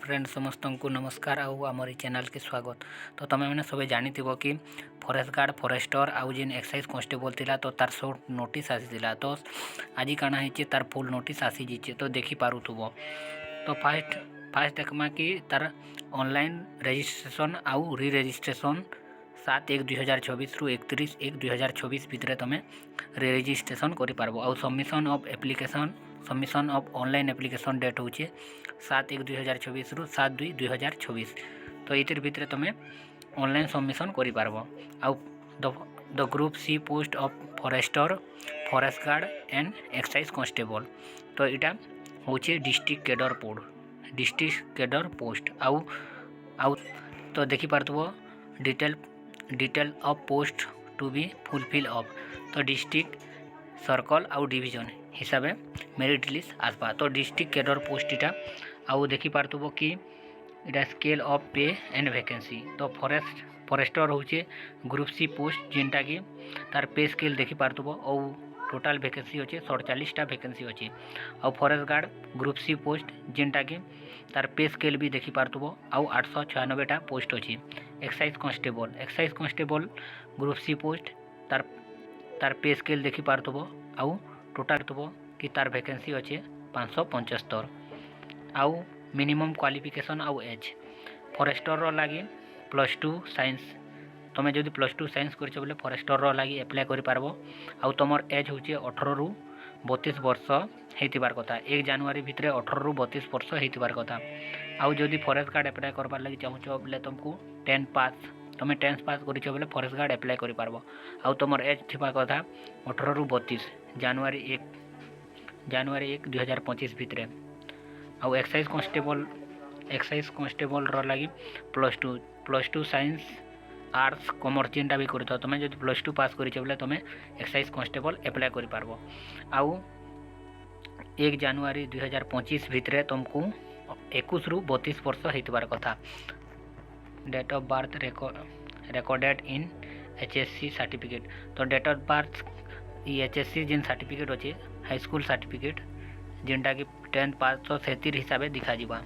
Friend समस्त को नमस्कार आमरी चैनल के स्वागत। तो तुम मैंने सब जानी कि फॉरेस्ट गार्ड फॉरेस्टर आउ जेन एक्साइज कांस्टेबल थिला तो तार शॉर्ट नोटिस आसीला। तो आज काना है तार फुल नोटिस आसी जीचे तो देखी पारुथबो। तो फास्ट देखमा कि तार ऑनलाइन रजिस्ट्रेशन आउ री रजिस्ट्रेशन 7/1/2024 रु 31/1/2024 भितर तुम रजिस्ट्रेशन कर पारबो। आउ submission of online application date होचे 7/1/2024 रु 7/2/2024। तो इतर भितर तुम ऑनलाइन सबमिशन कर पारबो। आउ the group C post of forester forest guard and excise constable. तो इटा होचे डिस्ट्रिक्ट कैडर पोस्ट आउ तो देखी पारथबो detail of post to be fulfill of. तो डिस्ट्रिक्ट सर्कल आउ डिवीजन हिसाब से मेरिट लिस्ट आसपा। तो डिस्ट्रिक्ट कैडर पोस्ट इटा आउ देखी पारथबो कि इटा स्केल ऑफ पे एंड वैकेंसी। तो फॉरेस्टर होचे ग्रुप सी पोस्ट जेनटा कि तार पे स्केल देखी पारथबो और टोटाल वैकेंसी अच्छे 47टा वैकेंसी अच्छे। और forest guard group C post जेनटा कि तार पे स्केल भी देखी पारथबो आउ 896टा पोस्ट अच्छे। Excise constable group C post तार पे स्केल देखी पारथबो आउ टोटाल थबो कि तार वैकेंसी अच्छे 575। आउ मिनिमम क्वालिफिकेशन आउ एज फॉरेस्टर लगी +2 साइंस। तुम्हें जदि +2 साइंस कर बोले फॉरेस्टर लगी एप्लाय कर पारबो। आउ तुमर एज होचे 18 रु 32 वर्ष होइतिबार कथा। 1 जनवरी भितर 18 रु 32 वर्ष होइतिबार कथा। आउ जदि फॉरेस्ट गार्ड एप्लाय करबार लगी चाहूचो बोले तुमको 10 पास तुम 10th पास करिछो बोले फॉरेस्ट गार्ड एप्लाय कर पारबो। आउ तुमर एज थिबा कथा 18 रु 32 जनवरी 1/2025 भितर। आउ एक्साइज कांस्टेबल लगी +2 साइंस आर्ट्स कॉमर्स जेनटा भी कर तुम जब +2 पास कर बोले तुम एक्साइज कांस्टेबल एप्लाय कर पारबो। आउ 1 जनवरी 2025 भितर तुमको 21 रु 32 वर्ष होइतिबार कथा। Date of birth recorded in HSC certificate. तो डेट ऑफ बर्थ HSC जेन सर्टिफिकेट अच्छे हाई स्कूल सर्टिफिकेट जेनटा कि 10th पास तो से हिसाब से दिखा जा।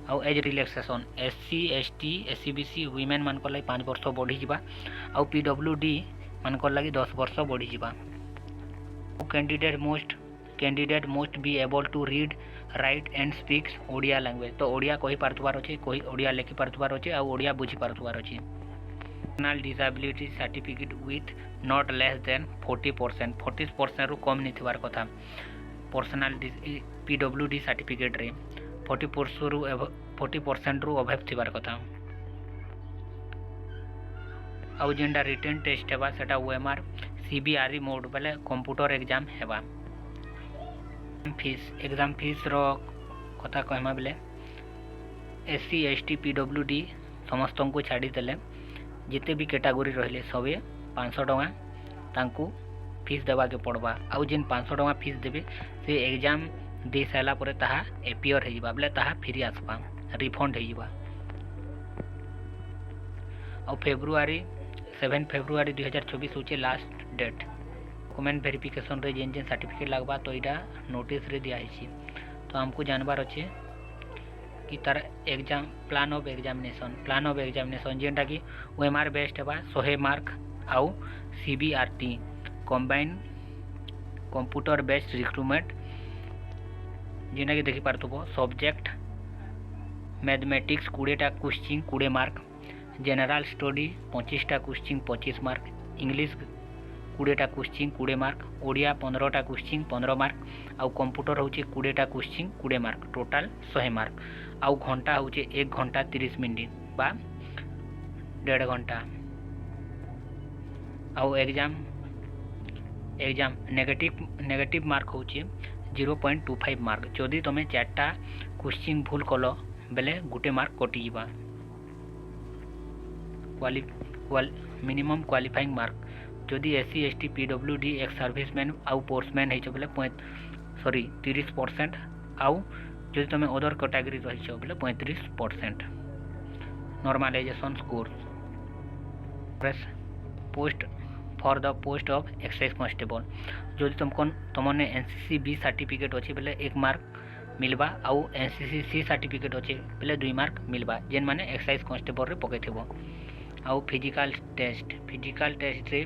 आउ age relaxation SC ST SC BC women मानक लगी 5 वर्ष बढ़ी जा। आउ PWD मानक लगी 10 वर्ष बढ़ी जा। Candidate must be able to read write and speaks Odia language. तो ओडिया कही पारथबार अच्छे कोई ओडिया लिखि पारथबार अच्छे आउ ओडिया बुझी पारथबार अच्छे। Personal disability certificate with not less than 40% 40% रु कम नहीं थिबार कथा। पर्सनल PWD सर्टिफिकेट रे 40% रु अभाव थिबार कथा। आउ जेनटा रिटन टेस्ट हेबा सेटा OMR CBRE मोड बेले कंप्यूटर एग्जाम हेबा। एग्जाम फीस रो कथा कहमा बेले SC ST PWD समस्त को छाड़ी देले जिते भी कैटेगरी रहिले सबे 500 टंका तांकू फीस देवा के पड़वा। आउ जेन 500 टंका फीस देबे से एग्जाम दे सारा पर ताहा एपियर होइबा बोले ताहा फ्री आसपा रिफंड होइबा। आउ 7 फेब्रुआरी 2024 होचे लास्ट डेट। डॉक्यूमेंट वेरिफिकेशन रे जेन सर्टिफिकेट लगवा तो इटा नोटिस रे दिया है। तो हमको जानबार अच्छे कि तार एग्जाम प्लान ऑफ एग्जामिनेशन जेनटा कि OMR बेस्ट हेबा 100 मार्क आउ CBRT combined computer based recruitment जेनटा कि देखी पारथबो सब्जेक्ट मैथमेटिक्स 20टा क्वेश्चन 20 मार्क, जनरल स्टडी 25टा क्वेश्चन 25 मार्क, इंग्लिश 20टा क्वेश्चन 20 मार्क, ओडिया 15टा क्वेश्चन 15 मार्क आउ कंप्यूटर होचे 20टा क्वेश्चन 20 मार्क टोटाल 100 मार्क। आउ घंटा होचे 1 घंटा 30 मिनिट बा 1.5 घंटा। आउ एग्जाम नेगेटिव मार्क होचे 0.25 मार्क। जदि तुम 4टा क्वेश्चन भूल कल बेले 1 मार्क कटि जा। मिनिमम क्वालिफाइंग मार्क जदि SC ST PWD ex serviceman आउ पोस्टमैन हो बोले 30% आउ जदि तुम अदर कैटेगरी रही बोले 35%। Normalization score post for the post of excise constable जदि तुमने NCC B सर्टिफिकेट अच्छे बोले 1 मार्क मिलवा आउ एनसीसी सर्टिफिकेट अच्छे बोले 2 मार्क मिलवा जेन माने एक्साइज कांस्टेबल रे पकईथिबो। आउ फिजिकल टेस्ट रे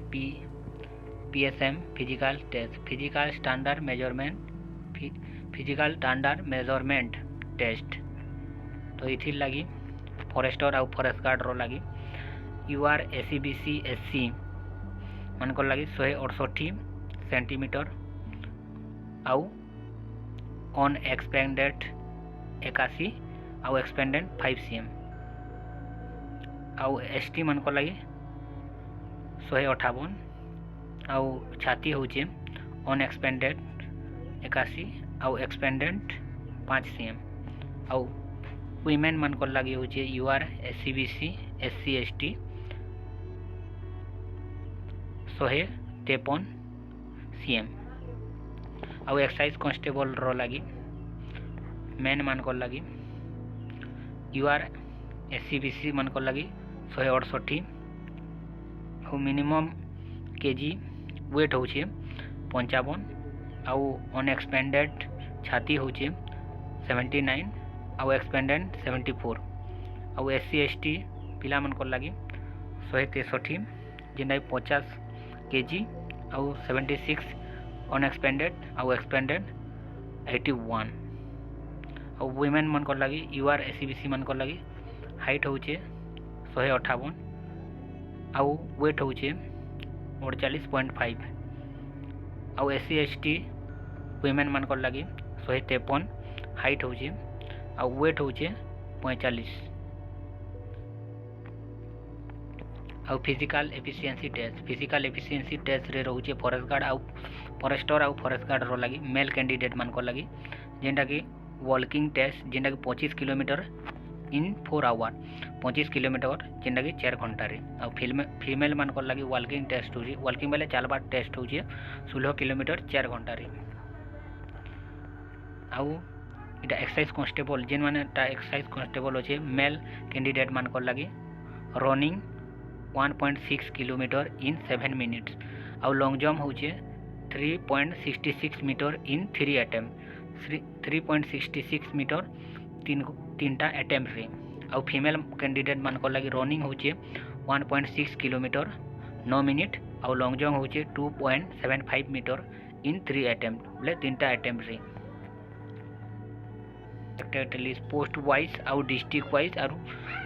PSM physical test physical standard measurement test. तो इथिर लगी फॉरेस्टर आउ फॉरेस्ट गार्ड रो लगी यूआर एसीबीसी एससी मानकर लगी 168 सेंटीमीटर आउ ऑन एक्सपेंडेड 81 आउ एक्सपेंडेड 5 cm आउ एसटी मानकर लगी 158 आउ छाती होचे ऑन एक्सपेंडेड 81 आउ एक्सपेंडेड 5 cm आउ वुमेन मानकर लगी होचे UR SC BC SC ST 153 cm आउ एक्साइज कांस्टेबल रो लगी मेन मानकर लगी यूआर एससीबीसी मानकर लगी 168 आउ मिनिमम केजी वेट होचे 55 आउ अनएक्सपेंडेड छाती होचे 79 आउ एक्सपेंडेड 74 आउ एससी एसटी पिला मानकर लगी 163 जेनटा 50 केजी आउ 76 अनएक्सपेंडेड आउ एक्सपेंडेड 81 आउ वुमेन मानकर लगी यूआर एससीबीसी मानकर लगी हाइट होचे 158 आउ वेट होचे 48.5 आउ एससी एसटी वुमेन मानकर लगी 153 हाइट होचे आउ वेट होचे 45 आउ फिजिकल एफिशिएंसी टेस्ट रे रोचे फॉरेस्टर आउ फॉरेस्ट गार्ड रो लगी मेल कैंडिडेट मानकर लगी जेनटा कि वॉकिंग टेस्ट जेनटा कि 25 किलोमीटर इन 4 आवर 25 किलोमीटर जेनटा कि 4 घंटा रे आउ फीमेल मानकर लगी वॉकिंग टेस्ट होची वॉकिंग बेले चलबार टेस्ट होची 16 किलोमीटर 4 घंटा रे। आउ इटा एक्साइज कांस्टेबल जेन माने एक्साइज कांस्टेबल अच्छे मेल कैंडिडेट मानकर लगी रनिंग 1.6 किलोमीटर इन 7 मिनिट्स आउ लॉन्ग जंप होचे 3.66 मीटर इन 3 अटेम्प्ट 3.66 मीटर 3टा अटेम्प्ट रे आउ फीमेल कैंडिडेट मानकर लगी रनिंग होचे 1.6 किलोमीटर 9 मिनिट आउ लॉन्ग जंप होचे 2.75 मीटर इन 3 अटेम्प्ट बोले 3टा अटेम्प्ट रे। पोस्ट वाइज आउ डिस्ट्रिक्ट वाइज आउ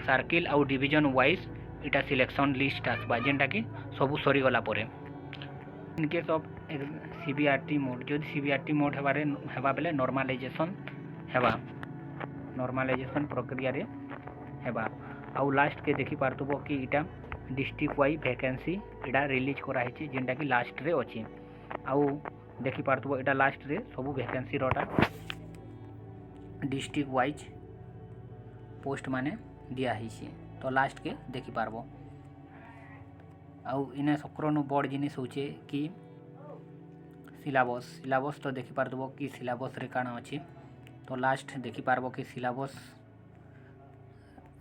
सर्किल आउ डिवीजन वाइज इटा सिलेक्शन लिस्ट आसबा जेनटा कि सबू सरी गला परे in case of CBRT mode जदि सीबीआरटी मोड हेबा बेले नॉर्मलाइजेशन प्रक्रिया रे हेबा आउ लास्ट के देखि पारतबो कि इटा डिस्ट्रिक्ट वाइज वैकेंसी इटा रिलीज करा हिची जेनटा कि लास्ट रे अछि आउ देखि पारतबो इटा लास्ट रे सबू वैकेंसी रोटा डिस्ट्रिक्ट वाइज पोस्ट माने दिया हिची तो लास्ट के देखि पारबो। आउ इने सकरनु बड़ जिनिस होचे कि सिलेबस तो देखि पारदबो कि सिलेबस रे काना अछि तो लास्ट देखि पारबो कि सिलेबस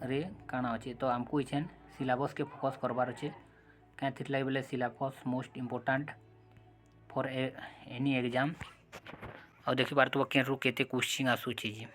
रे काना अछि तो हमको इछन सिलेबस के फोकस करबार अछि कैथिर लागि बोले syllabus most important for any exam आउ देखि पारदबो केनरु केते क्वेश्चन आसुछि जी।